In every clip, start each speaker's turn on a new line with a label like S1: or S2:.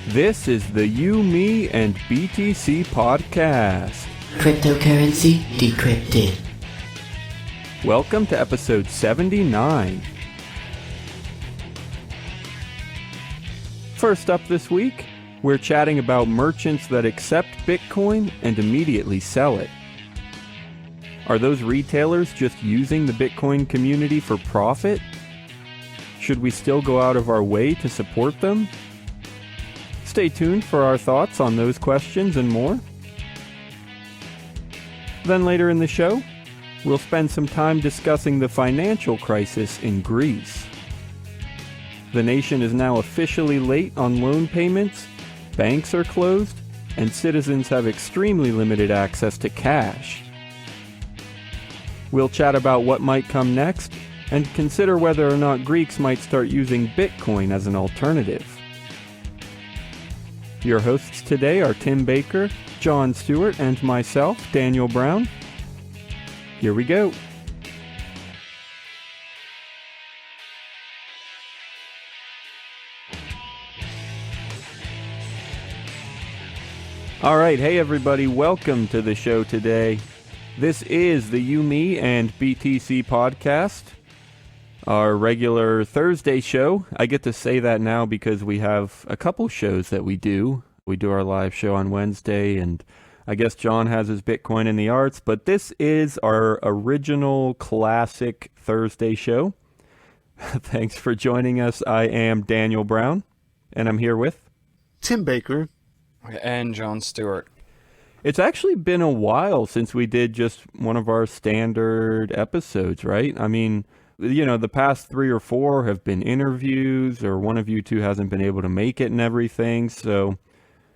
S1: This is the You, Me, and BTC podcast.
S2: Cryptocurrency decrypted.
S1: Welcome to episode 79. First up this week, we're chatting about merchants that accept Bitcoin and immediately sell it. Are those retailers just using the Bitcoin community for profit? Should we still go out of our way to support them? Stay tuned for our thoughts on those questions and more. Then later in the show, we'll spend some time discussing the financial crisis in Greece. The nation is now officially late on loan payments, banks are closed, and citizens have extremely limited access to cash. We'll chat about what might come next and consider whether or not Greeks might start using Bitcoin as an alternative. Your hosts today are Tim Baker, John Stuart, and myself, Daniel Brown. Here we go. All right, hey everybody, welcome to the show today. This is the You, Me, and BTC podcast, our regular Thursday show. I get to say that now because we have a couple shows that we do. We do our live show on Wednesday, and I guess John has his Bitcoin in the arts, but this is our original classic Thursday show. Thanks for joining us. I am Daniel Brown, and I'm here with
S3: Tim Baker
S4: and John Stewart.
S1: It's actually been a while since we did just one of our standard episodes, right? I mean, you know, the past 3 or 4 have been interviews, or one of you two hasn't been able to make it and everything, so,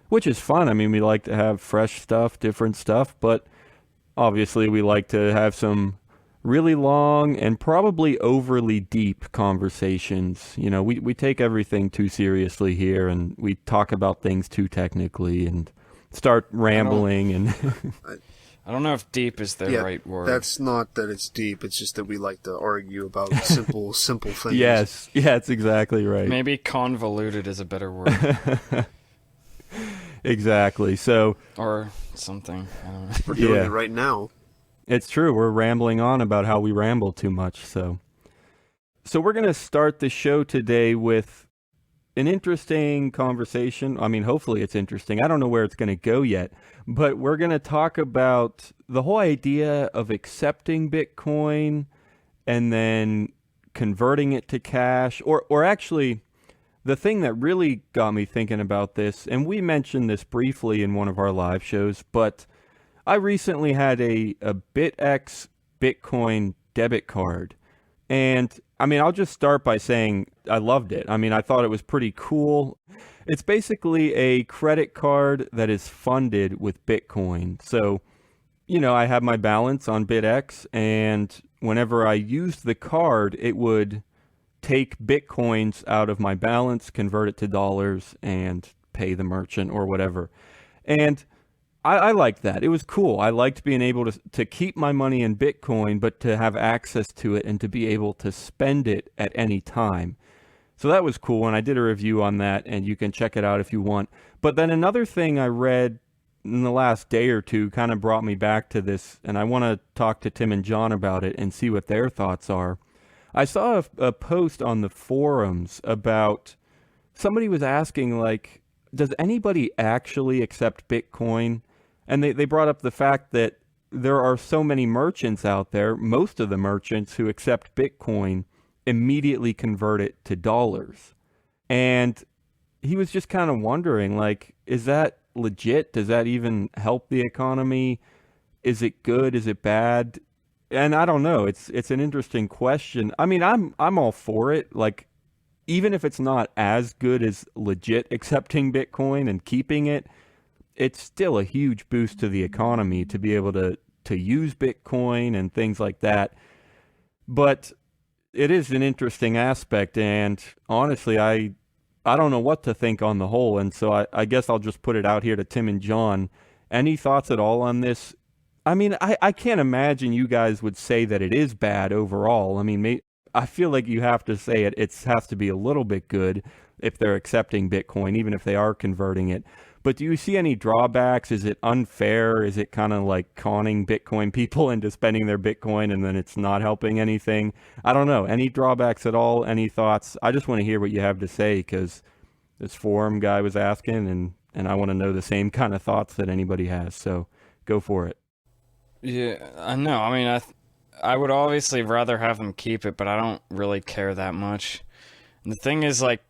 S1: which is fun. I mean, we like to have fresh stuff, different stuff, but obviously we like to have some really long and probably overly deep conversations. You know, we take everything too seriously here, and we talk about things too technically and start rambling and
S4: I don't know if deep is the right word.
S3: That's not that it's deep, it's just that we like to argue about simple things.
S1: Yes, yeah, it's exactly right.
S4: Maybe convoluted is a better word.
S1: Exactly. So,
S4: or something. I don't know.
S3: We're doing it right now.
S1: It's true. We're rambling on about how we ramble too much. So we're going to start the show today with an interesting conversation. I mean, hopefully it's interesting. I don't know where it's going to go yet, but we're going to talk about the whole idea of accepting Bitcoin and then converting it to cash, or actually the thing that really got me thinking about this, and we mentioned this briefly in one of our live shows, but I recently had a BitX Bitcoin debit card. And I mean, I'll just start by saying I loved it. I mean, I thought it was pretty cool. It's basically a credit card that is funded with Bitcoin. So, you know, I have my balance on BitX, and whenever I used the card, it would take Bitcoins out of my balance, convert it to dollars, and pay the merchant or whatever. And I liked that. It was cool. I liked being able to keep my money in Bitcoin, but to have access to it and to be able to spend it at any time. So that was cool, and I did a review on that, and you can check it out if you want. But then another thing I read in the last day or two kind of brought me back to this, and I want to talk to Tim and John about it and see what their thoughts are. I saw a post on the forums about somebody was asking, like, does anybody actually accept Bitcoin? And they brought up the fact that there are so many merchants out there, most of the merchants who accept Bitcoin immediately convert it to dollars. And he was just kind of wondering, like, is that legit? Does that even help the economy? Is it good? Is it bad? And I don't know. It's an interesting question. I mean, I'm all for it. Like, even if it's not as good as legit accepting Bitcoin and keeping it, it's still a huge boost to the economy to be able to use Bitcoin and things like that. But it is an interesting aspect, and honestly, I don't know what to think on the whole, and so I guess I'll just put it out here to Tim and John. Any thoughts at all on this? I mean, I can't imagine you guys would say that it is bad overall. I mean, I feel like you have to say it has to be a little bit good. if they're accepting Bitcoin, even if they are converting it. But do you see any drawbacks? Is it unfair? Is it kind of like conning Bitcoin people into spending their Bitcoin and then it's not helping anything? I don't know. Any drawbacks at all? Any thoughts? I just want to hear what you have to say, because this forum guy was asking, and I want to know the same kind of thoughts that anybody has. So go for it.
S4: Yeah, I know. I mean, I would obviously rather have them keep it, but I don't really care that much. And the thing is, like,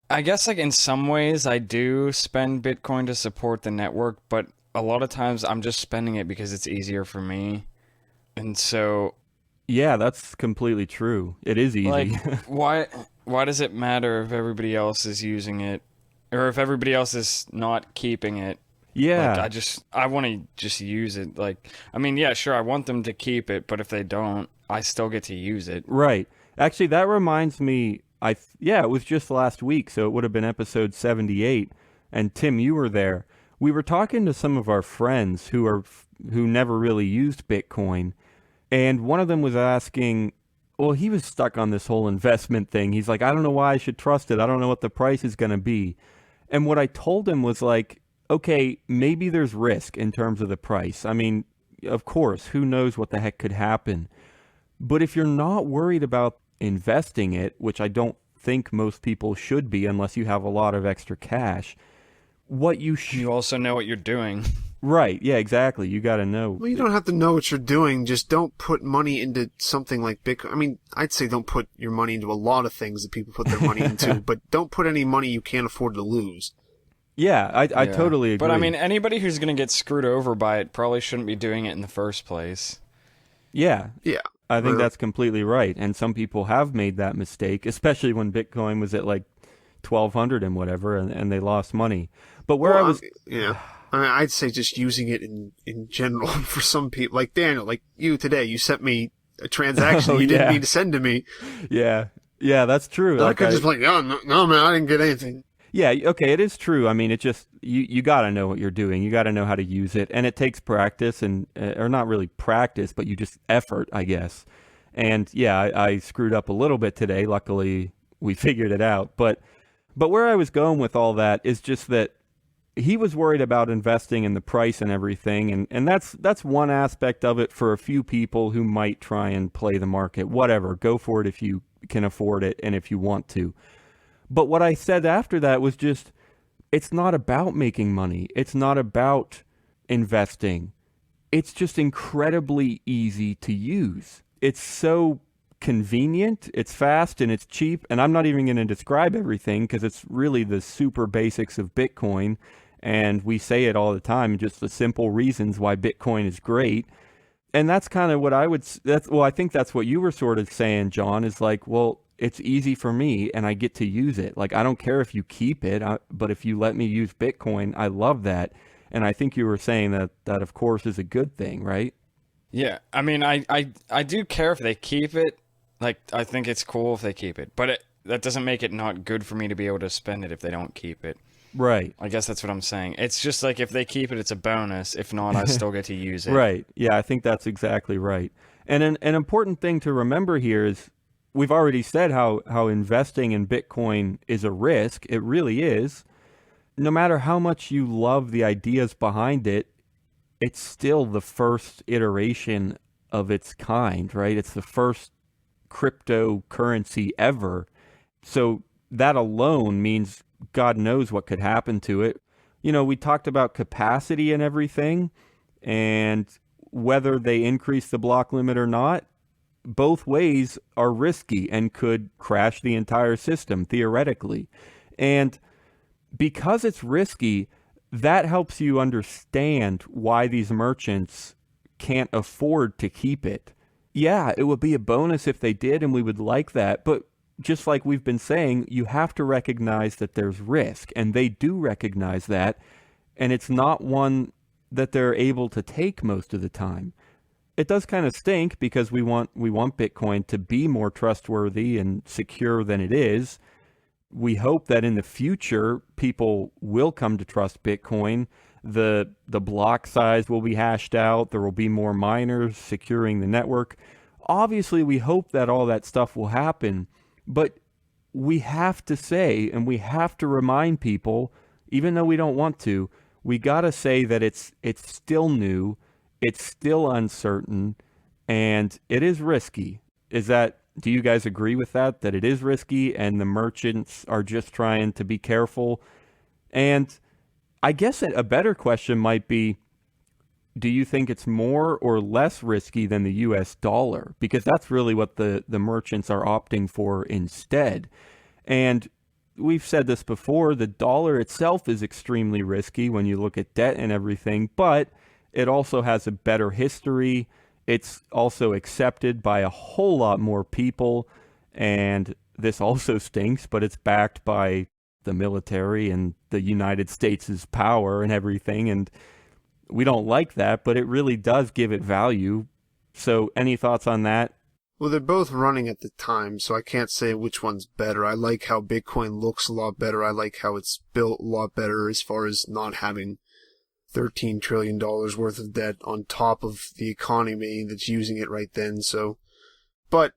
S4: I guess, like, in some ways I do spend Bitcoin to support the network, but a lot of times I'm just spending it because it's easier for me. And so...
S1: Yeah, that's completely true. It is easy.
S4: Like, why does it matter if everybody else is using it? Or if everybody else is not keeping it?
S1: Yeah.
S4: Like, I want to just use it. Like, I mean, yeah, sure, I want them to keep it, but if they don't, I still get to use it.
S1: Right. Actually, that reminds me, it was just last week, so it would have been episode 78, and Tim, you were there. We were talking to some of our friends who never really used Bitcoin, and one of them was asking, well, he was stuck on this whole investment thing. He's like, I don't know why I should trust it. I don't know what the price is going to be. And what I told him was like, okay, maybe there's risk in terms of the price. I mean, of course, who knows what the heck could happen. But if you're not worried about investing it, which I don't think most people should be unless you have a lot of extra cash,
S4: you also know what you're doing.
S1: Right, yeah, exactly. You got to know.
S3: Well, you don't have to know what you're doing. Just don't put money into something like Bitcoin. I mean, I'd say don't put your money into a lot of things that people put their money into, but don't put any money you can't afford to lose.
S1: Yeah, I totally agree.
S4: But I mean, anybody who's going to get screwed over by it probably shouldn't be doing it in the first place.
S1: Yeah.
S3: Yeah.
S1: I think that's completely right. And some people have made that mistake, especially when Bitcoin was at like 1,200 and whatever, and they lost money. But
S3: yeah. I mean, I'd say just using it in general for some people. Like Daniel, like you today, you sent me a transaction you didn't mean to send to me.
S1: Yeah. Yeah, that's true.
S3: I could just be like, oh, no, man, I didn't get anything.
S1: Yeah, okay, it is true. I mean, it just, you got to know what you're doing. You got to know how to use it. And it takes practice, or not really practice, but you just effort, I guess. And yeah, I screwed up a little bit today. Luckily, we figured it out. But where I was going with all that is just that he was worried about investing in the price and everything. And that's one aspect of it for a few people who might try and play the market. Whatever, go for it if you can afford it and if you want to. But what I said after that was just, it's not about making money. It's not about investing. It's just incredibly easy to use. It's so convenient, it's fast, and it's cheap. And I'm not even going to describe everything because it's really the super basics of Bitcoin. And we say it all the time, just the simple reasons why Bitcoin is great. And that's kind of what I think that's what you were sort of saying, John, is like, well, it's easy for me and I get to use it. Like, I don't care if you keep it, but if you let me use Bitcoin, I love that. And I think you were saying that of course is a good thing, right?
S4: Yeah. I mean, I do care if they keep it. Like, I think it's cool if they keep it, but that doesn't make it not good for me to be able to spend it if they don't keep it.
S1: Right.
S4: I guess that's what I'm saying. It's just like if they keep it, it's a bonus. If not, I still get to use it.
S1: Right. Yeah, I think that's exactly right. And an important thing to remember here is we've already said how investing in Bitcoin is a risk. It really is. No matter how much you love the ideas behind it, it's still the first iteration of its kind, right? It's the first cryptocurrency ever. So that alone means God knows what could happen to it. You know, we talked about capacity and everything, and whether they increase the block limit or not, both ways are risky and could crash the entire system, theoretically. And because it's risky, that helps you understand why these merchants can't afford to keep it. Yeah, it would be a bonus if they did, and we would like that, but just like we've been saying, you have to recognize that there's risk, and they do recognize that, and it's not one that they're able to take most of the time. It does kind of stink because we want Bitcoin to be more trustworthy and secure than it is. We hope that in the future people will come to trust Bitcoin. The block size will be hashed out. There will be more miners securing the network. Obviously, we hope that all that stuff will happen. But we have to say, and we have to remind people, even though we don't want to, we got to say that it's still new, it's still uncertain, and it is risky. Do you guys agree with that it is risky and the merchants are just trying to be careful? And I guess a better question might be, do you think it's more or less risky than the US dollar? Because that's really what the merchants are opting for instead. And we've said this before, the dollar itself is extremely risky when you look at debt and everything, but it also has a better history. It's also accepted by a whole lot more people, and this also stinks, but it's backed by the military and the United States' power and everything, and we don't like that, but it really does give it value. So any thoughts on that?
S3: Well, they're both running at the time, so I can't say which one's better. I like how Bitcoin looks a lot better. I like how it's built a lot better as far as not having $13 trillion worth of debt on top of the economy that's using it right then. So, but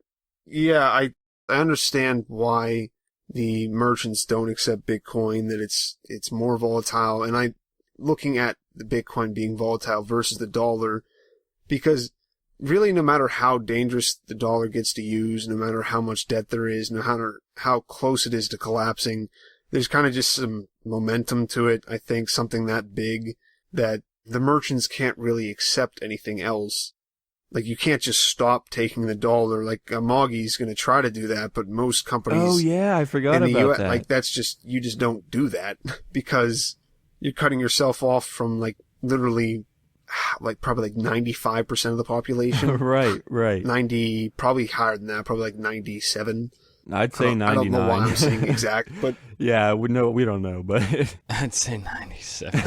S3: yeah, I understand why the merchants don't accept Bitcoin, that it's more volatile. And looking at the Bitcoin being volatile versus the dollar, because really no matter how dangerous the dollar gets to use, no matter how much debt there is, no matter how close it is to collapsing, there's kind of just some momentum to it. I think something that big that the merchants can't really accept anything else. Like, you can't just stop taking the dollar. Like, Mogi's going to try to do that, but most companies...
S1: Oh, yeah, I forgot about that.
S3: Like, you just don't do that because you're cutting yourself off from, like, literally, like, probably, like, 95% of the population.
S1: Right.
S3: Probably higher than that, probably, like, 97.
S1: I'd say 99.
S3: I don't know why I'm saying exact, but...
S1: Yeah, we don't know, but...
S4: I'd say 97.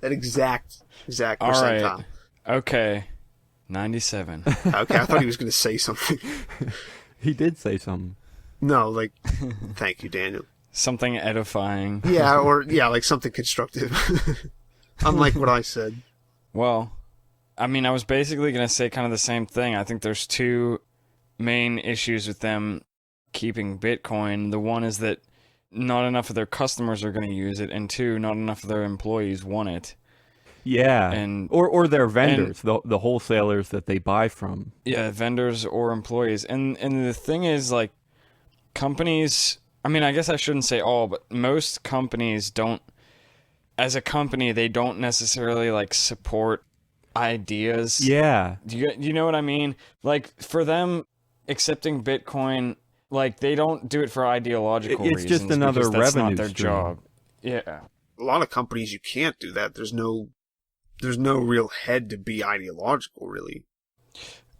S3: That exact
S4: All
S3: percentile.
S4: right. Okay. 97.
S3: Okay, I thought he was going to say something.
S1: He did say something.
S3: No, like, thank you, Daniel.
S4: Something edifying.
S3: Yeah, like something constructive. Unlike what I said.
S4: Well, I mean, I was basically going to say kind of the same thing. I think there's two main issues with them keeping Bitcoin. The one is that not enough of their customers are going to use it, and two, not enough of their employees want it.
S1: Yeah,
S4: and
S1: or their vendors, the wholesalers that they buy from.
S4: Yeah, vendors or employees. And the thing is, like, companies, I mean, I guess I shouldn't say all, but most companies don't, as a company, they don't necessarily, like, support ideas.
S1: Yeah.
S4: Do you know what I mean? Like, for them, accepting Bitcoin, like, they don't do it for ideological reasons.
S1: It's just another
S4: because that's
S1: revenue
S4: not their
S1: stream.
S4: job. Yeah.
S3: A lot of companies, you can't do that. There's no real head to be ideological, really.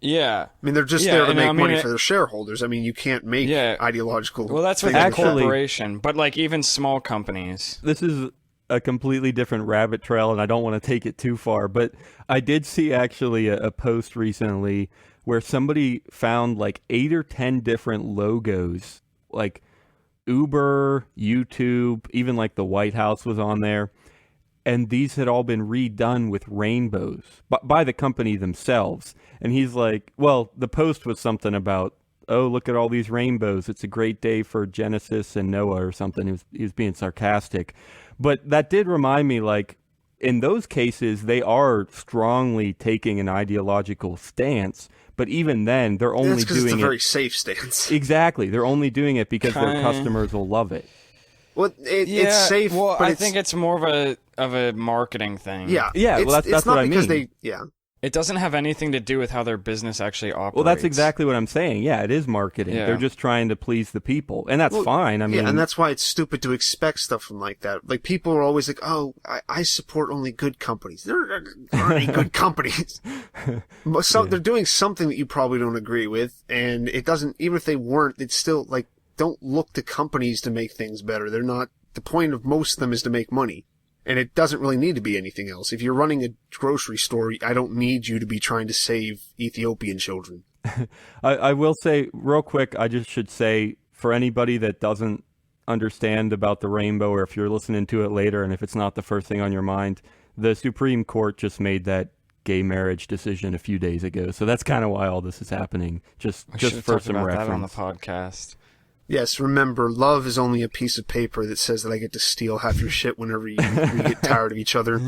S4: Yeah.
S3: I mean, they're just there to make money
S4: for
S3: for their shareholders. I mean, you can't make ideological...
S4: Well, that's with
S3: things
S4: a
S3: like that.
S4: corporation, but, like, even small companies.
S1: This is a completely different rabbit trail, and I don't want to take it too far, but I did see actually a post recently where somebody found like 8 or 10 different logos, like Uber, YouTube, even like the White House was on there. And these had all been redone with rainbows by the company themselves. And he's like, well, the post was something about, oh, look at all these rainbows. It's a great day for Genesis and Noah or something. He was being sarcastic. But that did remind me, like, in those cases, they are strongly taking an ideological stance. But even then, they're only doing
S3: it's a
S1: it...
S3: very safe stance.
S1: Exactly. They're only doing it because their customers will love it.
S3: Well, it's safe,
S4: well,
S3: but
S4: I think it's more of a marketing thing.
S3: Yeah.
S1: Yeah, well, that's what I mean.
S4: It doesn't have anything to do with how their business actually operates.
S1: Well, that's exactly what I'm saying. Yeah, it is marketing.
S4: Yeah.
S1: They're just trying to please the people. And that's fine. I mean,
S3: yeah, and that's why it's stupid to expect stuff from like that. Like, people are always like, oh, I support only good companies. There aren't any good companies. They're doing something that you probably don't agree with, and it doesn't, even if they weren't, it's still, like, don't look to companies to make things better. They're not, the point of most of them is to make money. And it doesn't really need to be anything else. If you're running a grocery store, I don't need you to be trying to save Ethiopian children.
S1: I will say, real quick, I just should say, for anybody that doesn't understand about the rainbow, or if you're listening to it later and if it's not the first thing on your mind, the Supreme Court just made that gay marriage decision a few days ago. So that's kind of why all this is happening. Just for some reference.
S4: That on the podcast.
S3: Yes, remember, love is only a piece of paper that says that I get to steal half your shit whenever you get tired of each other.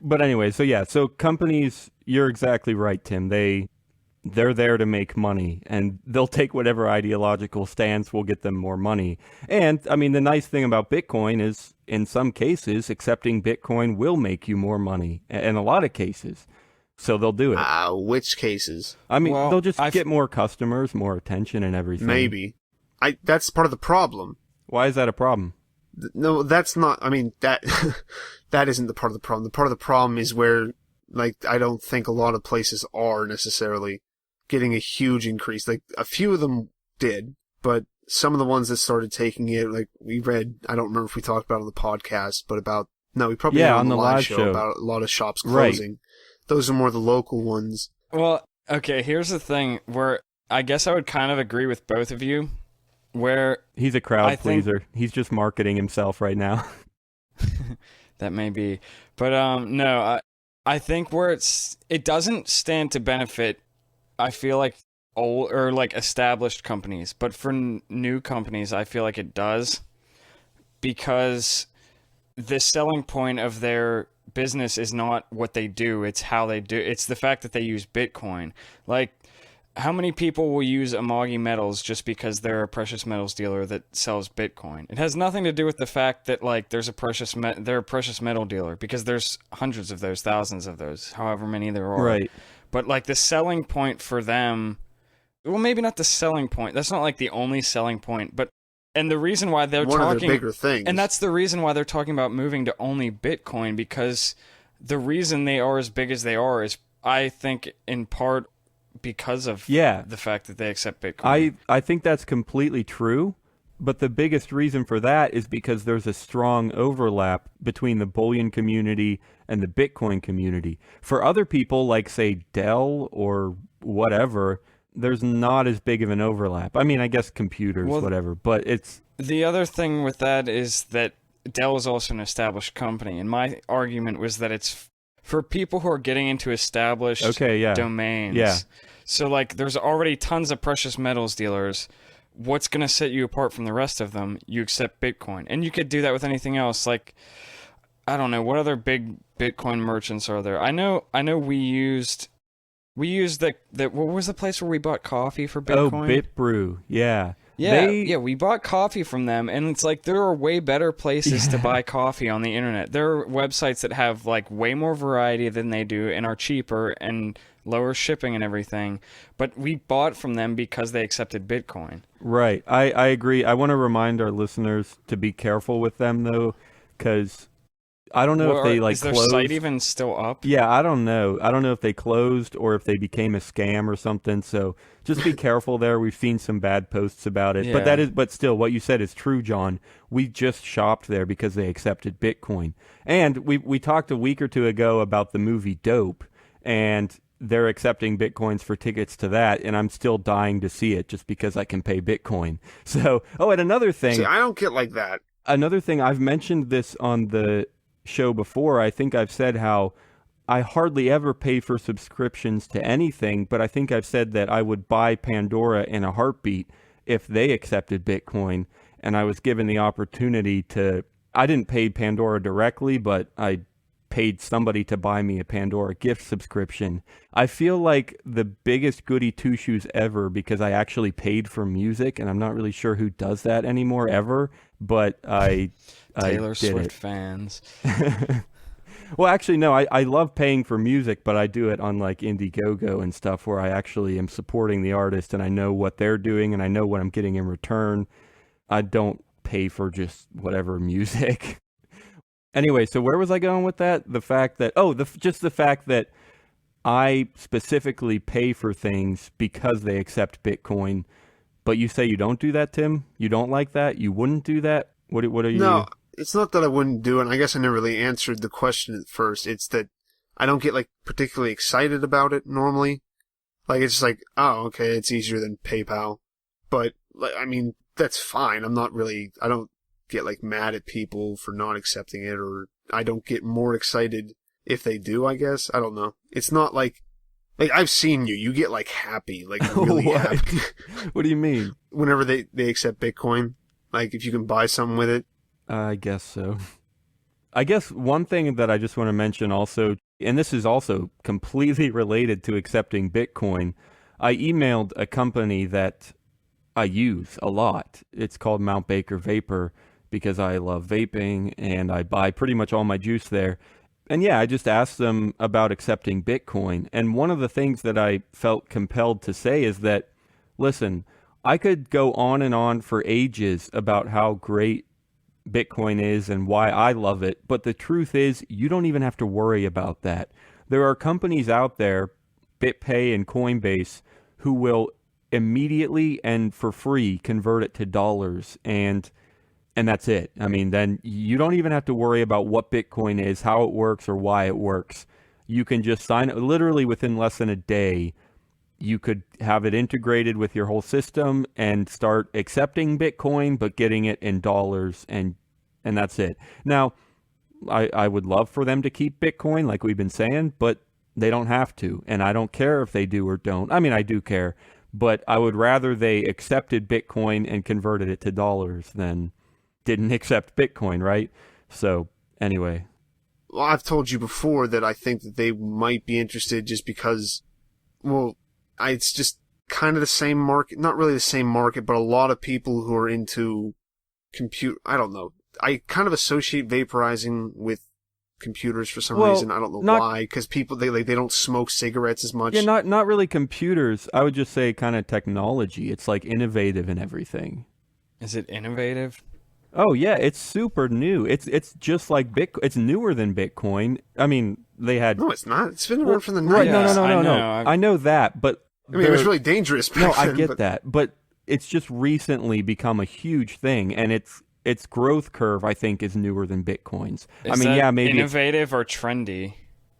S1: But anyway, so yeah, so companies, you're exactly right, Tim. They're there to make money, and they'll take whatever ideological stance will get them more money. And I mean, the nice thing about Bitcoin is, in some cases, accepting Bitcoin will make you more money. In a lot of cases, so they'll do it.
S3: Which cases?
S1: I mean,
S4: Well,
S1: they'll just get more customers, more attention, and everything.
S3: Maybe. That's part of the problem.
S1: Why is that a problem?
S3: No, that's not. I mean, that that isn't the part of the problem. The part of the problem is where, like, I don't think a lot of places are necessarily getting a huge increase. Like, a few of them did, but some of the ones that started taking it, like, we read, I don't remember if we talked about it on the podcast, but we probably did on the live show about a lot of shops closing. Right. Those are more the local ones.
S4: Well, okay, here's the thing where I guess I would kind of agree with both of you, where
S1: he's a crowd pleaser. He's just marketing himself right now.
S4: That may be. But no, I think where it doesn't stand to benefit, I feel like, old or like established companies, but for new companies, I feel like it does, because the selling point of their business is not what they do, it's how they do. It's the fact that they use Bitcoin. Like, how many people will use Amagi Metals just because they're a precious metals dealer that sells Bitcoin? It has nothing to do with the fact that, like, they're a precious metal dealer, because there's hundreds of those, thousands of those, however many there are.
S1: Right.
S4: But, like, the selling point for them, well, maybe not the selling point. That's not, like, the only selling point. But, and the reason why they're
S3: one
S4: talking...
S3: of the bigger things.
S4: And that's the reason why they're talking about moving to only Bitcoin, because the reason they are as big as they are is, I think, in part because of the fact that they accept Bitcoin.
S1: I think that's completely true. But the biggest reason for that is because there's a strong overlap between the bullion community and the Bitcoin community. For other people, like, say, Dell or whatever, there's not as big of an overlap. I mean, I guess computers, whatever, but it's...
S4: The other thing with that is that Dell is also an established company, and my argument was that it's for people who are getting into established domains.
S1: Yeah.
S4: So, like, there's already tons of precious metals dealers. What's going to set you apart from the rest of them? You accept Bitcoin. And you could do that with anything else. Like, I don't know, what other big Bitcoin merchants are there? I know we used the what was the place where we bought coffee for Bitcoin?
S1: Oh, BitBrew. Yeah.
S4: Yeah, we bought coffee from them, and it's like there are way better places to buy coffee on the internet. There are websites that have, like, way more variety than they do and are cheaper and lower shipping and everything. But we bought from them because they accepted Bitcoin.
S1: Right. I agree. I want to remind our listeners to be careful with them, though, because I don't know if they, like, closed.
S4: Is their site even still up?
S1: Yeah, I don't know. I don't know if they closed or if they became a scam or something. So just be careful there. We've seen some bad posts about it.
S4: Yeah.
S1: But still, what you said is true, John. We just shopped there because they accepted Bitcoin. And we talked a week or two ago about the movie Dope, and they're accepting Bitcoins for tickets to that, and I'm still dying to see it just because I can pay Bitcoin. So, and another thing.
S3: See, I don't get like that.
S1: Another thing, I've mentioned this on the show before. I think I've said how I hardly ever pay for subscriptions to anything, but I think I've said that I would buy Pandora in a heartbeat if they accepted Bitcoin, and I was given the opportunity to... I didn't pay Pandora directly, but I paid somebody to buy me a Pandora gift subscription. I feel like the biggest goody two-shoes ever because I actually paid for music, and I'm not really sure who does that anymore ever, but
S4: Taylor Swift
S1: it.
S4: Fans.
S1: Well, actually, no, I love paying for music, but I do it on, like, Indiegogo and stuff where I actually am supporting the artist and I know what they're doing and I know what I'm getting in return. I don't pay for just whatever music. Anyway, so where was I going with that? The fact that, just the fact that I specifically pay for things because they accept Bitcoin. But you say you don't do that, Tim? You don't like that? You wouldn't do that? What are you...
S3: No, it's not that I wouldn't do it. And I guess I never really answered the question at first. It's that I don't get, like, particularly excited about it normally. Like, it's just like, oh, okay, it's easier than PayPal. But, like, I mean, that's fine. I don't get, like, mad at people for not accepting it, or I don't get more excited if they do, I guess. I don't know. It's not like Like, I've seen you get like happy, like really happy
S1: What do you mean?
S3: whenever they accept Bitcoin. Like, if you can buy something with it.
S1: I guess so. I guess one thing that I just want to mention also, and this is also completely related to accepting Bitcoin, I emailed a company that I use a lot. It's called Mount Baker Vapor because I love vaping and I buy pretty much all my juice there. And yeah, I just asked them about accepting Bitcoin. And one of the things that I felt compelled to say is that, listen, I could go on and on for ages about how great Bitcoin is and why I love it. But the truth is, you don't even have to worry about that. There are companies out there, BitPay and Coinbase, who will immediately and for free convert it to dollars, and that's it. I mean, then you don't even have to worry about what Bitcoin is, how it works, or why it works. You can just sign it literally within less than a day. You could have it integrated with your whole system and start accepting Bitcoin, but getting it in dollars, and that's it. Now, I would love for them to keep Bitcoin, like we've been saying, but they don't have to, and I don't care if they do or don't. I mean, I do care, but I would rather they accepted Bitcoin and converted it to dollars than didn't accept Bitcoin, right? So, anyway.
S3: Well, I've told you before that I think that they might be interested just because, well, it's just kind of the same market, not really the same market, but a lot of people who are into I don't know. I kind of associate vaporizing with computers for some reason. I don't know why, because people, they don't smoke cigarettes as much.
S1: Yeah, not really computers. I would just say kind of technology. It's like innovative and everything.
S4: Is it innovative?
S1: Oh yeah, it's super new. It's just like Bitcoin. It's newer than Bitcoin. I mean, they had
S3: No, it's not. It's been around from the 90s.
S1: right.
S4: Yeah,
S1: No.
S4: I
S1: I know that, but
S3: I mean, it was really dangerous back
S1: no, I
S3: then,
S1: get
S3: but
S1: that, but it's just recently become a huge thing, and its growth curve, I think, is newer than Bitcoin's.
S4: Is
S1: I mean,
S4: that
S1: yeah, maybe
S4: innovative or trendy?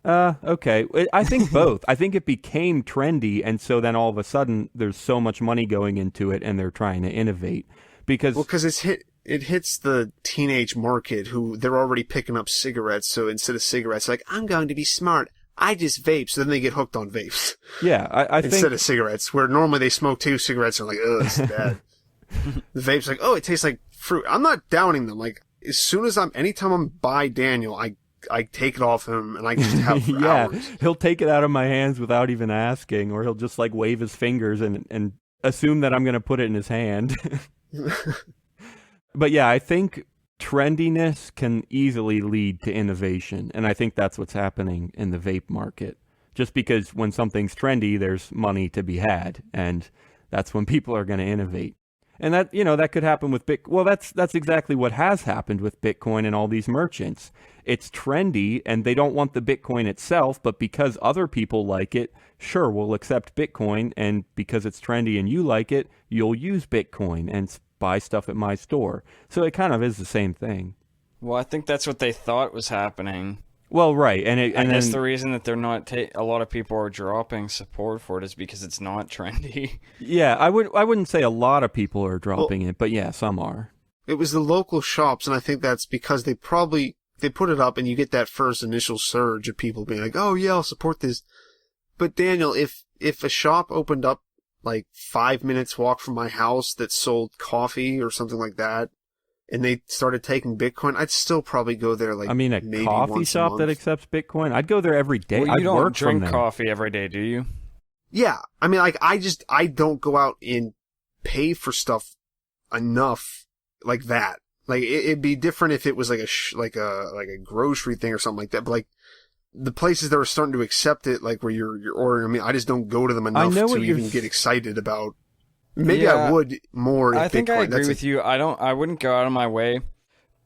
S1: okay. I think both. I think it became trendy, and so then all of a sudden there's so much money going into it, and they're trying to innovate because
S3: it hits the teenage market who they're already picking up cigarettes. So instead of cigarettes, like, I'm going to be smart, I just vape. So then they get hooked on vapes.
S1: yeah, I think
S3: Instead of cigarettes, where normally they smoke 2 cigarettes and are like, oh, it's bad. The vape's like, oh, it tastes like fruit. I'm not downing them. Like, as soon as anytime I'm by Daniel, I take it off him and I just have for
S1: yeah,
S3: hours.
S1: he'll take it out of my hands without even asking, or he'll just like wave his fingers and assume that I'm going to put it in his hand. But yeah, I think trendiness can easily lead to innovation, and I think that's what's happening in the vape market. Just because when something's trendy, there's money to be had, and that's when people are going to innovate. And that, that could happen with Bitcoin. Well, that's exactly what has happened with Bitcoin and all these merchants. It's trendy, and they don't want the Bitcoin itself, but because other people like it, sure, we'll accept Bitcoin, and because it's trendy and you like it, you'll use Bitcoin and buy stuff at my store. So it kind of is the same thing.
S4: Well, I think that's what they thought was happening.
S1: Well, right,
S4: I guess the reason that they're not a lot of people are dropping support for it is because it's not trendy.
S1: Yeah, I wouldn't say a lot of people are dropping it, but yeah, some are.
S3: It was the local shops, and I think that's because they put it up and you get that first initial surge of people being like, oh yeah, I'll support this. But Daniel, if a shop opened up like 5 minutes walk from my house that sold coffee or something like that, and they started taking Bitcoin, I'd still probably go there like,
S1: I mean, a
S3: maybe
S1: coffee
S3: once
S1: shop
S3: a
S1: that
S3: month.
S1: accepts Bitcoin, I'd go there every day.
S4: Well,
S1: I'd
S4: you don't
S1: work
S4: drink
S1: from there.
S4: coffee every day, do you?
S3: Yeah, I mean, like, I don't go out and pay for stuff enough like that. Like, it'd be different if it was like a grocery thing or something like that, but like, the places that are starting to accept it, like where you're ordering, I mean, I just don't go to them enough to even get excited about. Maybe
S4: Yeah,
S3: I would more. If
S4: I think
S3: Bitcoin,
S4: I agree with you. I wouldn't go out of my way,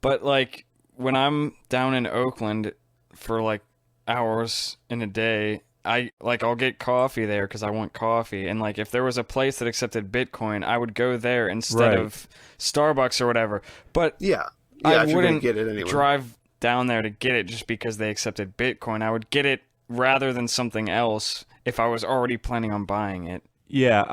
S4: but like when I'm down in Oakland for like hours in a day, I'll get coffee there because I want coffee, and like if there was a place that accepted Bitcoin, I would go there instead of Starbucks or whatever. But
S3: yeah,
S4: I
S3: if you're gonna
S4: wouldn't
S3: get it anyway.
S4: drive down there to get it just because they accepted Bitcoin. I would get it rather than something else if I was already planning on buying it.
S1: Yeah,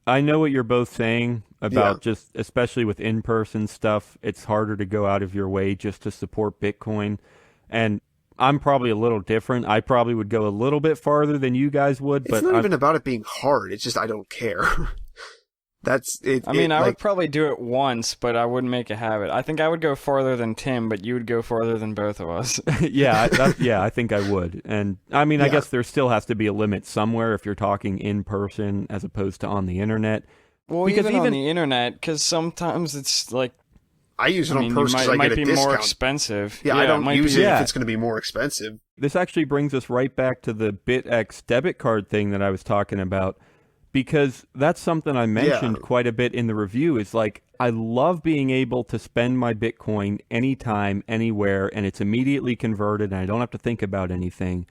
S1: I know what you're both saying about just, especially with in-person stuff, it's harder to go out of your way just to support Bitcoin. And I'm probably a little different. I probably would go a little bit farther than you guys would.
S3: It's not even about it being hard. It's just I don't care. That's it.
S4: I mean, I would probably do it once, but I wouldn't make a habit. I think I would go farther than Tim, but you would go farther than both of us.
S1: Yeah, I think I would. And I mean, I guess there still has to be a limit somewhere if you're talking in person as opposed to on the internet.
S4: Well, because even on the internet, because sometimes it's like,
S3: I use it on purpose because I get a discount. It might be more
S4: expensive.
S3: Yeah, I don't use it if it's going to be more expensive.
S1: This actually brings us right back to the BitX debit card thing that I was talking about. Because that's something I mentioned quite a bit in the review is like, I love being able to spend my Bitcoin anytime, anywhere, and it's immediately converted and I don't have to think about anything.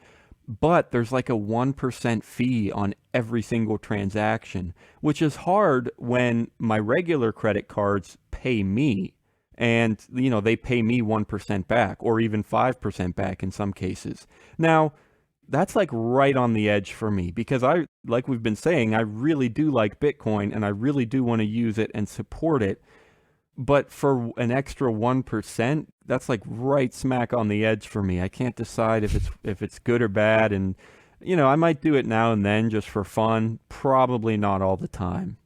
S1: But there's like a 1% fee on every single transaction, which is hard when my regular credit cards pay me. And, you know, they pay me 1% back or even 5% back in some cases. Now, that's like right on the edge for me because like we've been saying, I really do like Bitcoin and I really do want to use it and support it. But for an extra 1%, that's like right smack on the edge for me. I can't decide if it's good or bad. And, you know, I might do it now and then just for fun. Probably not all the time.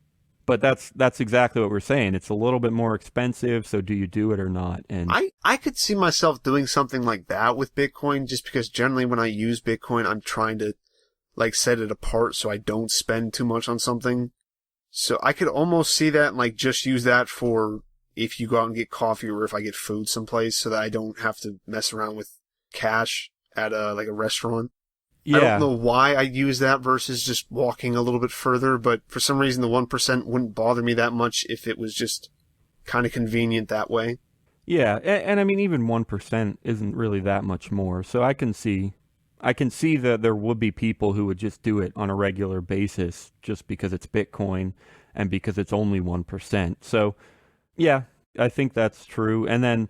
S1: But that's exactly what we're saying. It's a little bit more expensive, so do you do it or not? And
S3: I could see myself doing something like that with Bitcoin, just because generally when I use Bitcoin, I'm trying to like set it apart so I don't spend too much on something. So I could almost see that and like just use that for if you go out and get coffee or if I get food someplace, so that I don't have to mess around with cash at a restaurant. Yeah. I don't know why I'd use that versus just walking a little bit further, but for some reason the 1% wouldn't bother me that much if it was just kind of convenient that way.
S1: Yeah, and I mean even 1% isn't really that much more. So I can see that there would be people who would just do it on a regular basis just because it's Bitcoin and because it's only 1%. So yeah, I think that's true. And then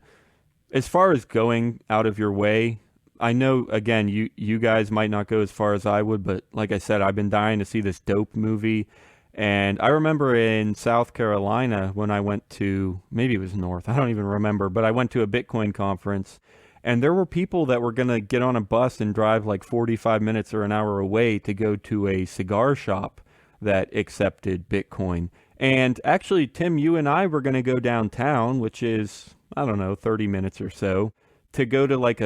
S1: as far as going out of your way, I know, again, you guys might not go as far as I would, but like I said, I've been dying to see this dope movie. And I remember in South Carolina when I went to, maybe it was North, I don't even remember, but I went to a Bitcoin conference. And there were people that were going to get on a bus and drive like 45 minutes or an hour away to go to a cigar shop that accepted Bitcoin. And actually, Tim, you and I were going to go downtown, which is, I don't know, 30 minutes or so, to go to like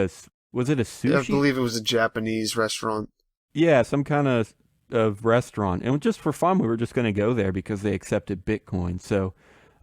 S1: was it a sushi?
S3: Yeah, I believe it was a Japanese restaurant.
S1: Yeah, some kind of restaurant. And just for fun, we were just going to go there because they accepted Bitcoin. So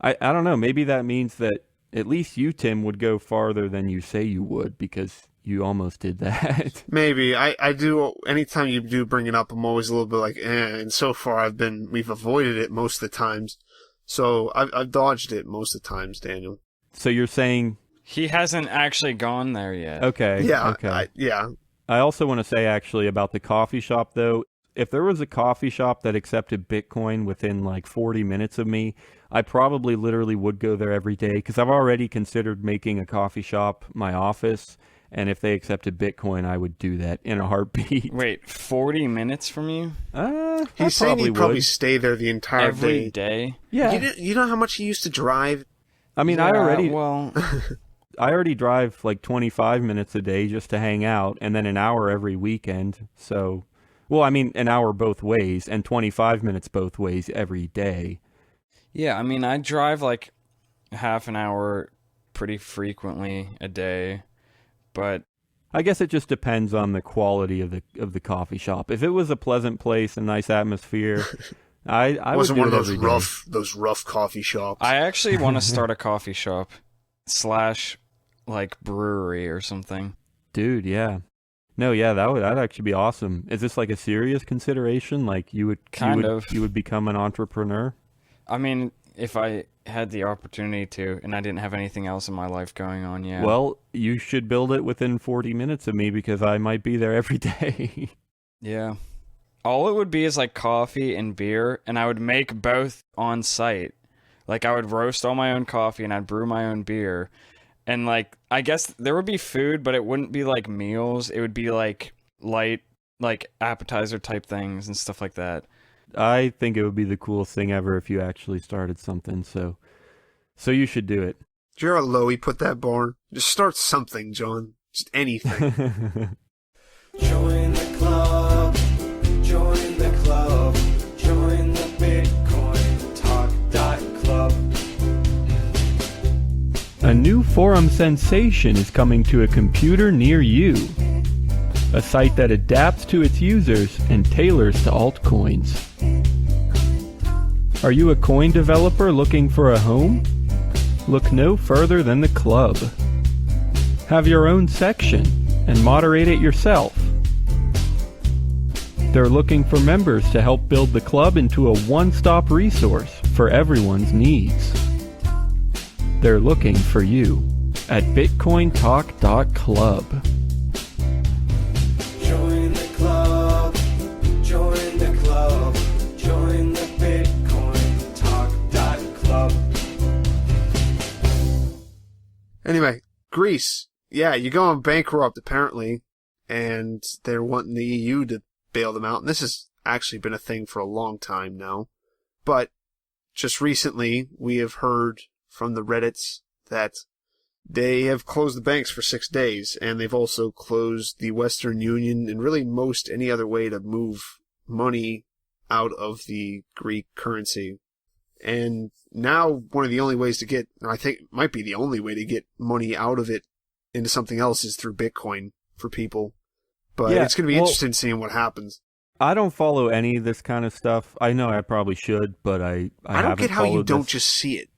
S1: I don't know. Maybe that means that at least you, Tim, would go farther than you say you would because you almost did that.
S3: Maybe. I do. Anytime you do bring it up, I'm always a little bit like, And so far, we've avoided it most of the times. So I've dodged it most of the times, Daniel.
S1: So you're saying...
S4: He hasn't actually gone there yet.
S1: Okay.
S3: Yeah.
S1: Okay.
S3: Yeah.
S1: I also want to say actually about the coffee shop though, if there was a coffee shop that accepted Bitcoin within like 40 minutes of me, I probably literally would go there every day because I've already considered making a coffee shop my office. And if they accepted Bitcoin, I would do that in a heartbeat.
S4: Wait, 40 minutes from you?
S3: He's saying he'd probably stay there the entire
S4: every day.
S1: Yeah.
S3: You know how much he used to drive?
S1: I mean, I already drive like 25 minutes a day just to hang out and then an hour every weekend. So, well, I mean, an hour both ways and 25 minutes both ways every day.
S4: Yeah, I mean, I drive like half an hour pretty frequently a day, but
S1: I guess it just depends on the quality of the coffee shop. If it was a pleasant place, a nice atmosphere, I
S3: wasn't
S1: would do
S3: one of
S1: it
S3: those rough coffee shops.
S4: I actually want to start a coffee shop / like brewery or something.
S1: Dude, yeah. No, yeah, that'd actually be awesome. Is this like a serious consideration? Like you would become an entrepreneur?
S4: I mean, if I had the opportunity to and I didn't have anything else in my life going on, yeah.
S1: Well, you should build it within 40 minutes of me because I might be there every day.
S4: Yeah. All it would be is like coffee and beer, and I would make both on site. Like I would roast all my own coffee and I'd brew my own beer. And like I guess there would be food, but it wouldn't be like meals. It would be like light, like appetizer type things and stuff like that.
S1: I think it would be the coolest thing ever if you actually started something. So you should do it.
S3: Do you hear how low he put that bar? Just start something, John. Just anything.
S5: Join the club, join the club, join the Bitcoin Talk Club.
S1: A new forum sensation is coming to a computer near you. A site that adapts to its users and tailors to altcoins. Are you a coin developer looking for a home? Look no further than the club. Have your own section and moderate it yourself. They're looking for members to help build the club into a one-stop resource for everyone's needs. They're looking for you at bitcointalk.club.
S5: Join the club, join the club, join the Bitcoin Talk Club.
S3: Anyway, Greece. Yeah, you're going bankrupt apparently, and they're wanting the EU to bail them out. And this has actually been a thing for a long time now. But just recently, we have heard from the Reddits that they have closed the banks for 6 days, and they've also closed the Western Union and really most any other way to move money out of the Greek currency. And now one of the only ways to get, I think it might be the only way to get money out of it into something else is through Bitcoin for people. But
S1: Yeah,
S3: it's going to be interesting seeing what happens.
S1: I don't follow any of this kind of stuff. I know I probably should, but I
S3: I don't
S1: haven't
S3: get how you
S1: followed
S3: don't
S1: this.
S3: just see it.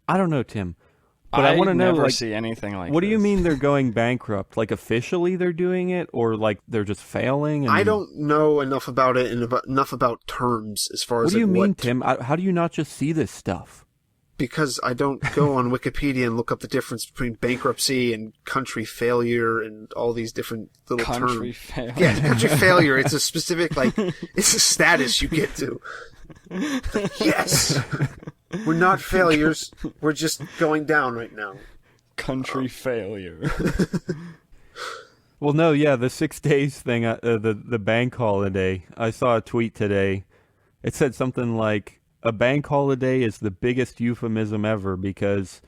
S1: I don't know, Tim. But I want to know,
S4: never
S1: like,
S4: see anything like
S1: what do you
S4: this.
S1: mean they're going bankrupt? Like, officially they're doing it, or like they're just failing? And
S3: I don't know enough about it and enough about terms as far
S1: What
S3: as
S1: do you
S3: like,
S1: mean, Tim? How do you not just see this stuff?
S3: Because I don't go on Wikipedia and look up the difference between bankruptcy and country failure and all these different little
S4: Country
S3: terms.
S4: failure.
S3: Yeah, country failure. It's a specific, like, it's a status you get to. Yes! We're not failures. We're just going down right now.
S4: Country failure.
S1: Well, no, yeah, the 6 days thing, the bank holiday. I saw a tweet today. It said something like, a bank holiday is the biggest euphemism ever because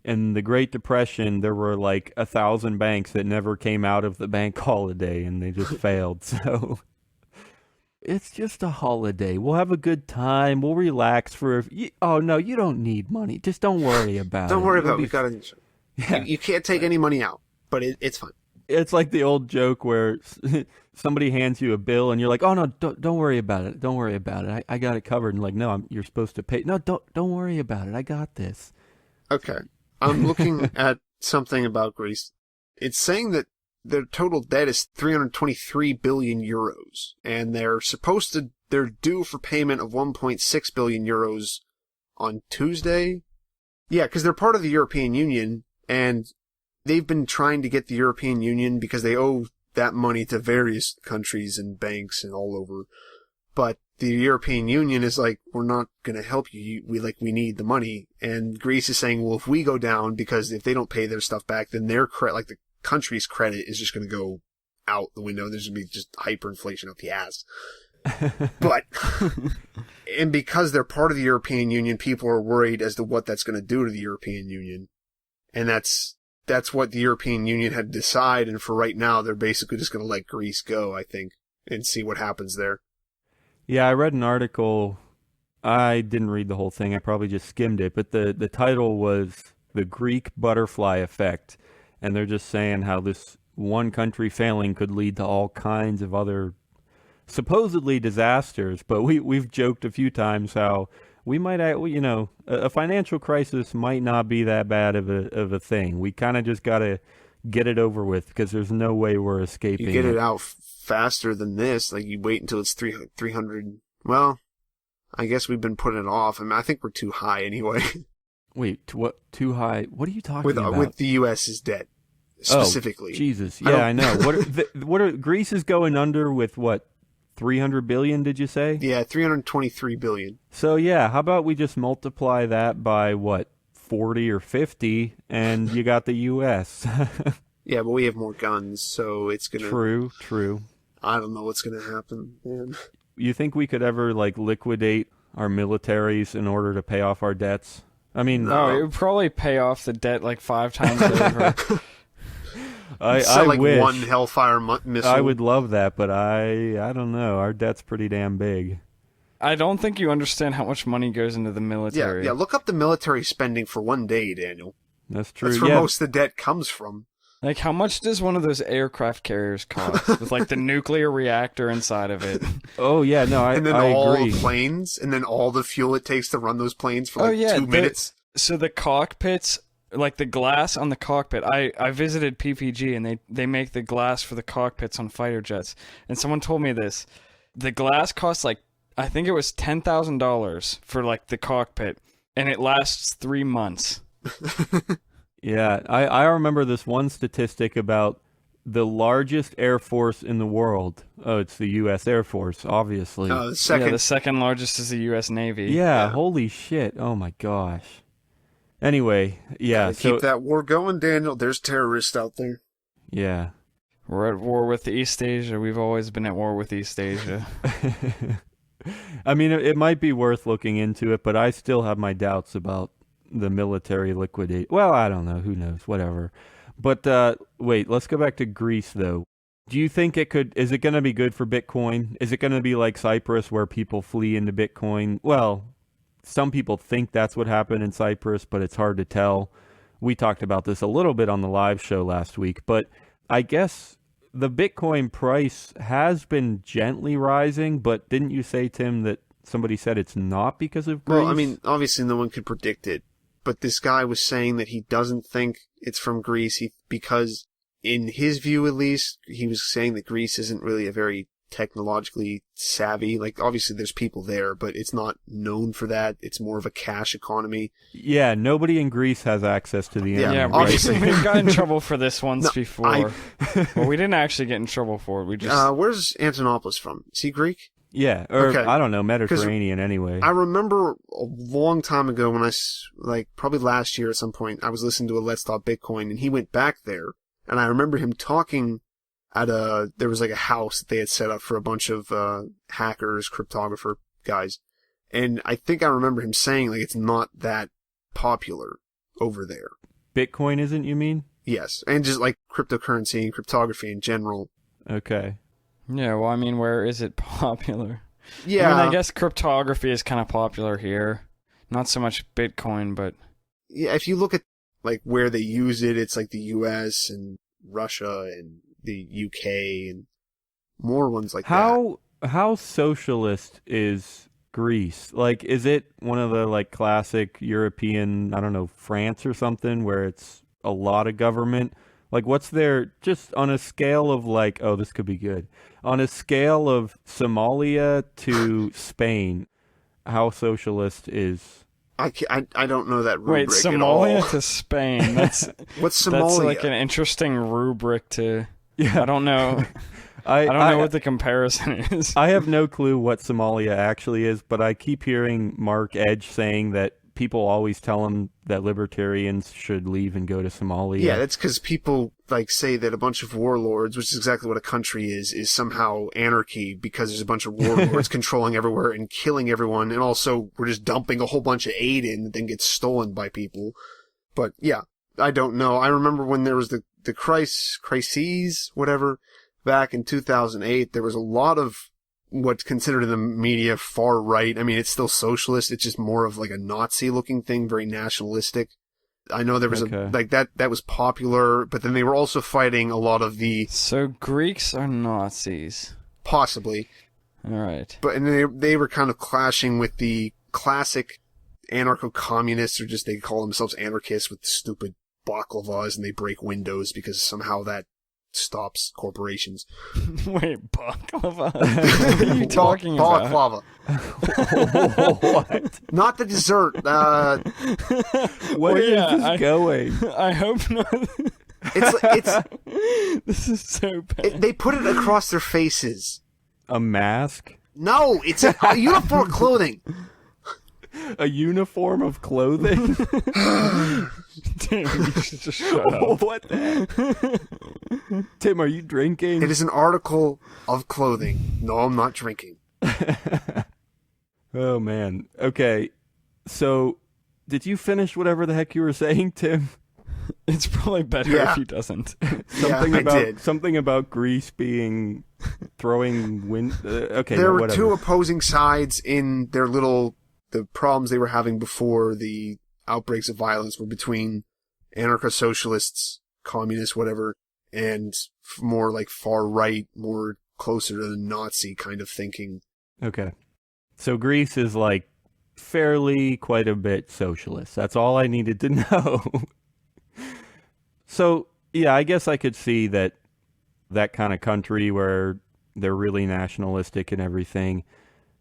S1: in the Great Depression, there were like 1,000 banks that never came out of the bank holiday and they just failed. So it's just a holiday. We'll have a good time. We'll relax for oh, no, you don't need money. Just don't worry about it.
S3: Don't worry
S1: You'll
S3: about it.
S1: be
S3: We've got to...
S1: Yeah.
S3: You can't take any money out, but it's fine.
S1: It's like the old joke where somebody hands you a bill and you're like, "Oh no, don't worry about it. Don't worry about it. I got it covered." And like, "No, you're supposed to pay." "No, don't worry about it. I got this."
S3: Okay. I'm looking at something about Greece. It's saying that their total debt is 323 billion euros, and they're due for payment of 1.6 billion euros on Tuesday. Yeah, because they're part of the European Union, and they've been trying to get the European Union because they owe that money to various countries and banks and all over. But the European Union is like, we're not going to help you. We need the money. And Greece is saying, well, if we go down, because if they don't pay their stuff back, then their the country's credit is just going to go out the window. There's going to be just hyperinflation up the ass. But, and because they're part of the European Union, people are worried as to what that's going to do to the European Union. And that's what the European Union had to decide, and for right now, they're basically just going to let Greece go, I think, and see what happens there.
S1: Yeah, I read an article. I didn't read the whole thing. I probably just skimmed it. But the title was The Greek Butterfly Effect. And they're just saying how this one country failing could lead to all kinds of other supposedly disasters. But we've joked a few times how we might, a financial crisis might not be that bad of a thing. We kind of just got to get it over with because there's no way we're escaping.
S3: You get it out faster than this. Like, you wait until it's 300. Well, I guess we've been putting it off. I mean, I think we're too high anyway.
S1: Wait, what? Too high? What are you talking about?
S3: With the U.S.'s debt specifically.
S1: Oh, Jesus. Yeah, I know. What are Greece is going under with what? 300 billion, did you say?
S3: Yeah, 323 billion.
S1: So yeah, how about we just multiply that by what, 40 or 50, and you got the U.S.
S3: Yeah, but we have more guns, so it's gonna.
S1: True.
S3: I don't know what's gonna happen, man.
S1: You think we could ever like liquidate our militaries in order to pay off our debts? I mean,
S4: No, it would probably pay off the debt like 5 times over.
S3: Sell like
S1: wish.
S3: one Hellfire missile.
S1: I would love that, but I don't know. Our debt's pretty damn big.
S4: I don't think you understand how much money goes into the military.
S3: Yeah. Look up the military spending for one day, Daniel.
S1: That's true.
S3: That's where
S1: yeah.
S3: most of the debt comes from.
S4: Like, how much does one of those aircraft carriers cost with, like, the nuclear reactor inside of it?
S1: Oh, yeah, no, I
S3: And then
S1: I
S3: all
S1: agree.
S3: the planes, and then all the fuel it takes to run those planes for 2 minutes.
S4: So the cockpits, like the glass on the cockpit, I visited PPG, and they make the glass for the cockpits on fighter jets. And someone told me this. The glass costs, like, I think it was $10,000 for, like, the cockpit, and it lasts 3 months.
S1: Yeah, I remember this one statistic about the largest air force in the world. Oh, it's the U.S. Air Force, obviously.
S3: The second,
S4: Yeah, the second largest is the U.S. Navy.
S1: Yeah, holy shit. Oh, my gosh. Anyway, yeah.
S3: gotta
S1: So
S3: keep that war going, Daniel. There's terrorists out there.
S1: yeah.
S4: We're at war with East Asia. We've always been at war with East Asia.
S1: I mean, it might be worth looking into it, but I still have my doubts about the military liquidate. Well, I don't know. Who knows? Whatever. But wait, let's go back to Greece, though. Do you think is it going to be good for Bitcoin? Is it going to be like Cyprus where people flee into Bitcoin? Well, some people think that's what happened in Cyprus, but it's hard to tell. We talked about this a little bit on the live show last week, but I guess the Bitcoin price has been gently rising, but didn't you say, Tim, that somebody said it's not because of Greece?
S3: Well, I mean, obviously no one could predict it, but this guy was saying that he doesn't think it's from Greece because, in his view at least, he was saying that Greece isn't really a very technologically savvy. Like, obviously there's people there, but it's not known for that. It's more of a cash economy.
S1: Yeah, nobody in Greece has access to the internet.
S4: Yeah,
S1: right?
S3: obviously.
S4: we've got in trouble for this once
S3: No,
S4: before. Well, we didn't actually get in trouble for it. We just
S3: Where's Antonopoulos from? Is he Greek?
S1: Yeah, or
S3: Okay.
S1: I don't know, Mediterranean anyway.
S3: I remember a long time ago when probably last year at some point, I was listening to a Let's Talk Bitcoin, and he went back there, and I remember him talking there was like a house that they had set up for a bunch of hackers, cryptographer guys, and I think I remember him saying like it's not that popular over there.
S1: Bitcoin isn't, you mean?
S3: Yes, and just like cryptocurrency and cryptography in general.
S1: Okay.
S4: yeah. Well, I mean, where is it popular?
S3: Yeah,
S4: I mean, I guess cryptography is kind of popular here. Not so much Bitcoin, but
S3: yeah. If you look at like where they use it, it's like the U.S. and Russia and the UK and more ones like that.
S1: How socialist is Greece? Like, is it one of the like classic European, I don't know, France or something, where it's a lot of government? Like, what's their, just on a scale of like, oh, this could be good, on a scale of Somalia to Spain, how socialist is?
S3: I don't know that rubric
S4: wait,
S3: at all.
S4: Somalia to Spain. That's
S3: What's
S4: that's
S3: Somalia?
S4: like an interesting rubric to.
S1: Yeah,
S4: I don't know. I don't know what the comparison is.
S1: I have no clue what Somalia actually is, but I keep hearing Mark Edge saying that people always tell him that libertarians should leave and go to Somalia.
S3: Yeah, that's because people like say that a bunch of warlords, which is exactly what a country is somehow anarchy because there's a bunch of warlords controlling everywhere and killing everyone, and also we're just dumping a whole bunch of aid in that then gets stolen by people. But yeah, I don't know. I remember when there was the crises, whatever, back in 2008, there was a lot of what's considered in the media far right. I mean, it's still socialist. It's just more of like a Nazi looking thing, very nationalistic. I know there was that was popular, but then they were also fighting a lot of the
S4: So Greeks are Nazis.
S3: possibly,
S4: All right.
S3: but and they were kind of clashing with the classic anarcho-communists, or just they call themselves anarchists with stupid baklavas and they break windows because somehow that stops corporations.
S4: Wait, baklava? What are you talking about?
S3: Balaclava.
S1: What?
S3: Not the dessert.
S1: Where is this going?
S4: I hope not.
S3: It's
S4: This is so bad.
S3: they put it across their faces.
S1: A mask?
S3: No, it's a uniform clothing.
S1: A uniform of clothing?
S4: Damn, you should just shut up.
S1: What the heck? Tim, are you drinking?
S3: It is an article of clothing. No, I'm not drinking.
S1: Oh, man. Okay. So, did you finish whatever the heck you were saying, Tim?
S4: It's probably better
S3: Yeah.
S4: if he doesn't.
S1: Something about Greece being throwing wind. Okay,
S3: There
S1: no,
S3: were
S1: whatever.
S3: two opposing sides in the problems they were having before the outbreaks of violence were between anarcho-socialists, communists, whatever, and more like far right, more closer to the Nazi kind of thinking.
S1: Okay, so Greece is like fairly quite a bit socialist. That's all I needed to know. So yeah, I guess I could see that kind of country where they're really nationalistic and everything.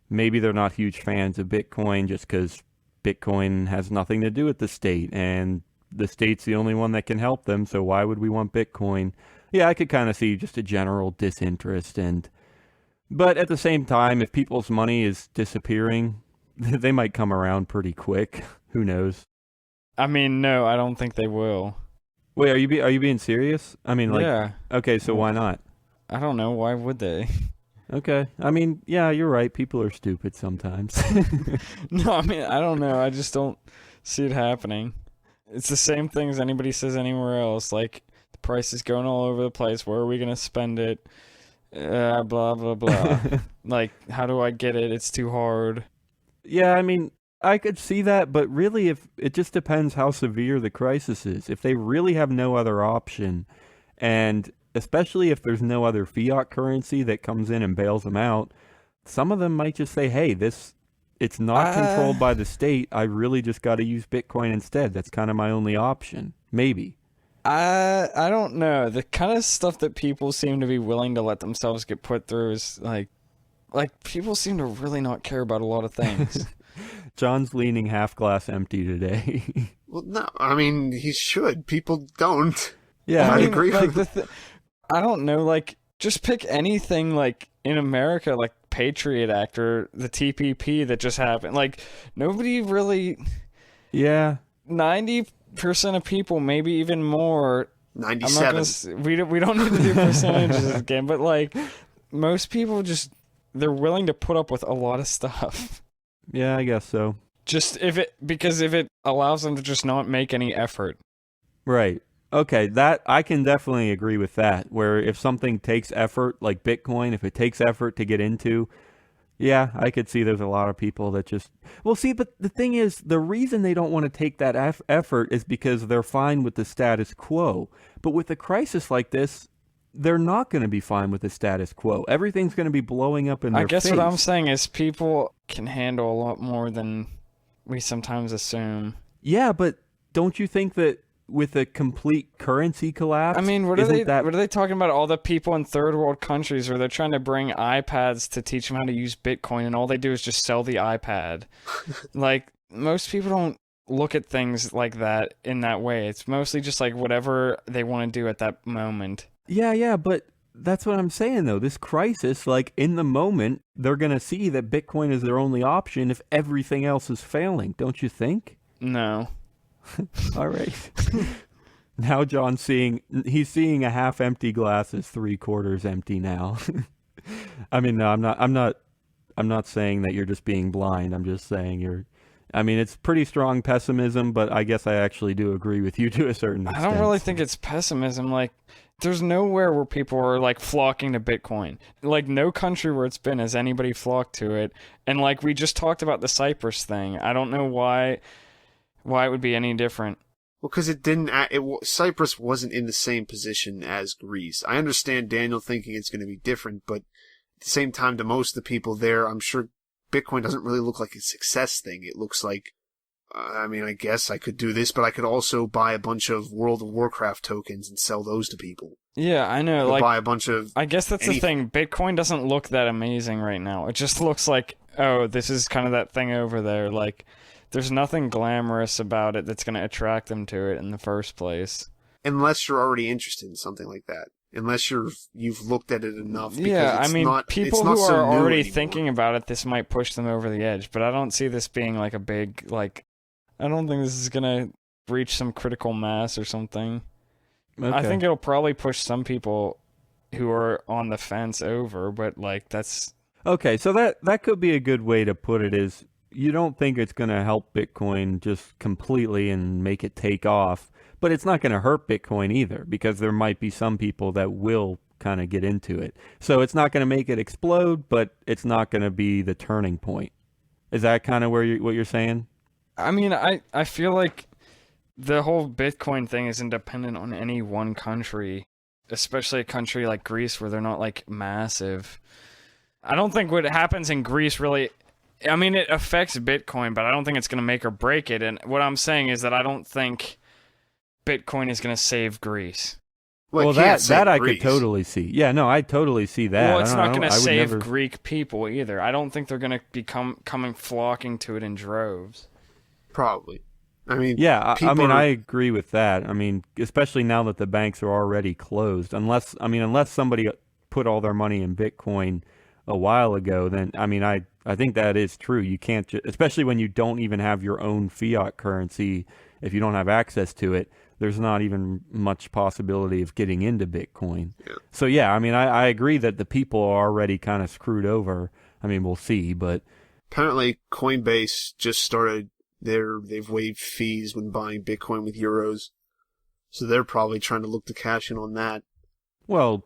S1: Maybe they're not huge fans of Bitcoin just because Bitcoin has nothing to do with the state, and the state's the only one that can help them, so why would we want Bitcoin? Yeah, I could kind of see just a general disinterest, but at the same time, if people's money is disappearing, they might come around pretty quick. Who knows?
S4: I mean, no, I don't think they will.
S1: Wait, are you being serious? I mean, like,
S4: Yeah.
S1: okay, so why not?
S4: I don't know. Why would they?
S1: Okay, I mean, yeah, you're right. People are stupid sometimes.
S4: No, I mean, I don't know. I just don't see it happening. It's the same thing as anybody says anywhere else. Like, the price is going all over the place. Where are we going to spend it? Blah, blah, blah. Like, how do I get it? It's too hard.
S1: Yeah, I mean, I could see that, but really, if it just depends how severe the crisis is. If they really have no other option, and especially if there's no other fiat currency that comes in and bails them out, some of them might just say, hey, it's not controlled by the state. I really just got to use Bitcoin instead. That's kind of my only option. Maybe.
S4: I don't know. The kind of stuff that people seem to be willing to let themselves get put through is like people seem to really not care about a lot of things.
S1: John's leaning half glass empty today.
S3: Well, no, I mean, he should. People don't.
S1: Yeah,
S3: I
S4: mean,
S3: agree
S4: like,
S3: with
S4: I don't know, like, just pick anything, like, in America, like Patriot Act or the TPP that just happened. Like, nobody really...
S1: Yeah.
S4: 90% of people, maybe even more...
S3: 97.
S4: We don't need to do percentages again, but, like, most people just... They're willing to put up with a lot of stuff.
S1: Yeah, I guess so.
S4: Because if it allows them to just not make any effort.
S1: Right. Okay, that I can definitely agree with that. Where if something takes effort, like Bitcoin, if it takes effort to get into, yeah, I could see there's a lot of people that just... Well, see, but the thing is, the reason they don't want to take that effort is because they're fine with the status quo. But with a crisis like this, they're not going to be fine with the status quo. Everything's going to be blowing up in their face.
S4: I guess what I'm saying is people can handle a lot more than we sometimes assume.
S1: Yeah, but don't you think that with a complete currency collapse...
S4: I mean, what are they talking about? All the people in third world countries where they're trying to bring iPads to teach them how to use Bitcoin, and all they do is just sell the iPad. Like, most people don't look at things like that in that way. It's mostly just like whatever they want to do at that moment.
S1: Yeah, but that's what I'm saying, though. This crisis, like, in the moment, they're going to see that Bitcoin is their only option if everything else is failing, don't you think?
S4: No.
S1: All right. Now John's seeing a half empty glass as 3/4 empty now. I mean, no, I'm not saying that you're just being blind. I'm just saying it's pretty strong pessimism, but I guess I actually do agree with you to a certain extent.
S4: I don't really think it's pessimism. Like, there's nowhere where people are, like, flocking to Bitcoin. Like, no country where it's been has anybody flocked to it. And, like, we just talked about the Cyprus thing. I don't know why it would be any different.
S3: Well, because Cyprus wasn't in the same position as Greece. I understand Daniel thinking it's going to be different, but at the same time, to most of the people there, I'm sure Bitcoin doesn't really look like a success thing. It looks like, I guess I could do this, but I could also buy a bunch of World of Warcraft tokens and sell those to people.
S4: Yeah, I know.
S3: Like,
S4: like,
S3: buy a bunch of...
S4: I guess that's the thing. Bitcoin doesn't look that amazing right now. It just looks like, oh, this is kind of that thing over there. Like, there's nothing glamorous about it that's going to attract them to it in the first place.
S3: Unless you're already interested in something like that. Unless you've looked at it enough.
S4: Yeah, I mean, people who
S3: so
S4: are already
S3: anymore.
S4: thinking about it, this might push them over the edge. But I don't see this being like a big, like, I don't think this is going to reach some critical mass or something.
S1: Okay.
S4: I think it'll probably push some people who are on the fence over, but, like, that's...
S1: Okay, so that could be a good way to put it is, you don't think it's going to help Bitcoin just completely and make it take off, but it's not going to hurt Bitcoin either, because there might be some people that will kind of get into it. So it's not going to make it explode, but it's not going to be the turning point. Is that kind of what you're saying?
S4: I mean, I feel like the whole Bitcoin thing isn't dependent on any one country, especially a country like Greece where they're not like massive. I don't think what happens in Greece really, I mean, it affects Bitcoin, but I don't think it's going to make or break it. And what I'm saying is that I don't think Bitcoin is going to save Greece.
S1: Well, that I could totally see. Yeah, no, I totally see that.
S4: Well, it's not going to save Greek people either. I don't think they're going to be coming flocking to it in droves.
S3: Probably. I mean,
S1: yeah, I agree with that. I mean, especially now that the banks are already closed, unless somebody put all their money in Bitcoin a while ago, then I think that is true. You can't, especially when you don't even have your own fiat currency. If you don't have access to it, there's not even much possibility of getting into Bitcoin.
S3: Yeah.
S1: So yeah, I agree that the people are already kind of screwed over. I mean, we'll see, but
S3: apparently Coinbase just started they've waived fees when buying Bitcoin with euros. So they're probably trying to look to cash in on that.
S1: Well,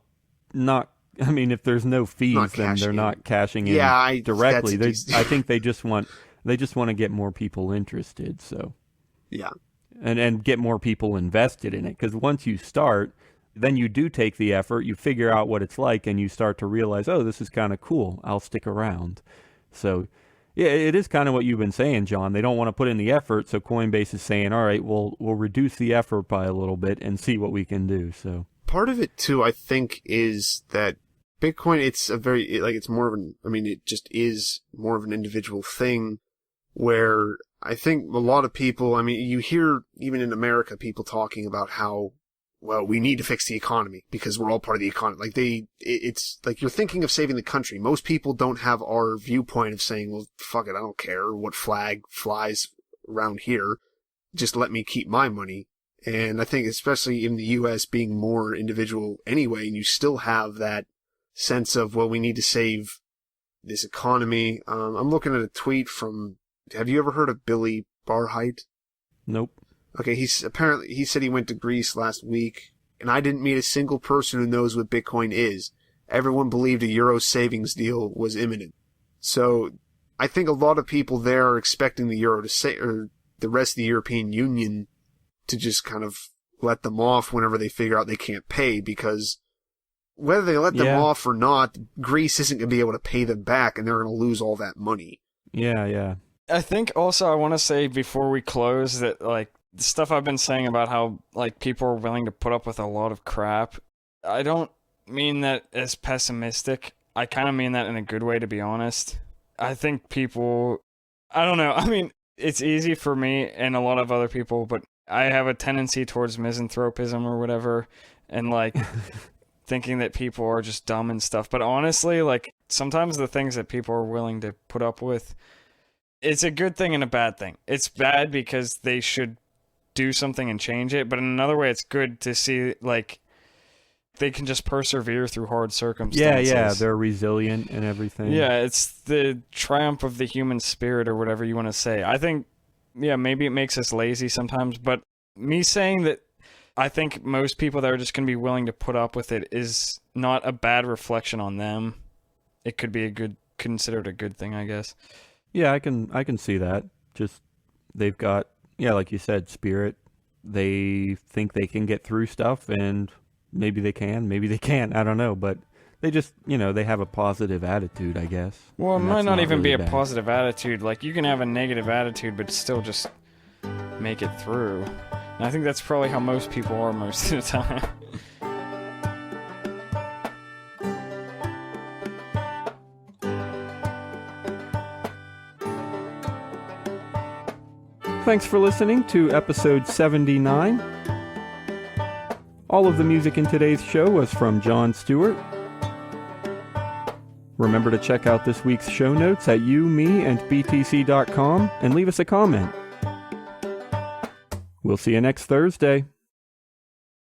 S1: if there's no fees, then they're not cashing in directly. I think they just want to get more people interested, so.
S3: Yeah.
S1: And get more people invested in it, because once you start, then you do take the effort, you figure out what it's like, and you start to realize, oh, this is kind of cool, I'll stick around. So yeah, it is kind of what you've been saying, John. They don't want to put in the effort, so Coinbase is saying, all right, we'll reduce the effort by a little bit and see what we can do. So
S3: part of it too, I think, is that Bitcoin, it just is more of an individual thing, where I think a lot of people, you hear even in America people talking about how, well, we need to fix the economy because we're all part of the economy. It's like you're thinking of saving the country. Most people don't have our viewpoint of saying, well, fuck it, I don't care what flag flies around here. Just let me keep my money. And I think especially in the U.S. being more individual anyway, and you still have that sense of, well, we need to save this economy. I'm looking at a tweet from, have you ever heard of Billy Barheit?
S1: Nope.
S3: Okay, he said he went to Greece last week, and I didn't meet a single person who knows what Bitcoin is. Everyone believed a Euro savings deal was imminent. So I think a lot of people there are expecting the Euro or the rest of the European Union to just kind of let them off whenever they figure out they can't pay, because whether they let them off or not, Greece isn't going to be able to pay them back, and they're going to lose all that money.
S1: Yeah.
S4: I think also I want to say before we close that, like, the stuff I've been saying about how, like, people are willing to put up with a lot of crap, I don't mean that as pessimistic. I kind of mean that in a good way, to be honest. I think people, I don't know, it's easy for me and a lot of other people, but I have a tendency towards misanthropism or whatever, and, like, thinking that people are just dumb and stuff. But honestly, like, sometimes the things that people are willing to put up with, it's a good thing and a bad thing. It's bad because they should do something and change it, but in another way, it's good to see, like, they can just persevere through hard circumstances.
S1: Yeah, they're resilient and everything.
S4: Yeah, it's the triumph of the human spirit, or whatever you want to say. I think, yeah, maybe it makes us lazy sometimes, but me saying that I think most people that are just going to be willing to put up with it is not a bad reflection on them. It could be considered a good thing, I guess.
S1: Yeah, I can see that. Just, they've got, yeah, like you said, spirit. They think they can get through stuff, and maybe they can, maybe they can't. I don't know, but they just, they have a positive attitude, I guess.
S4: Well, it might not even be a positive attitude. Like, you can have a negative attitude, but still just make it through. And I think that's probably how most people are most of the time.
S1: Thanks for listening to episode 79. All of the music in today's show was from John Stuart. Remember to check out this week's show notes at youmeandbtc.com and leave us a comment. We'll see you next Thursday.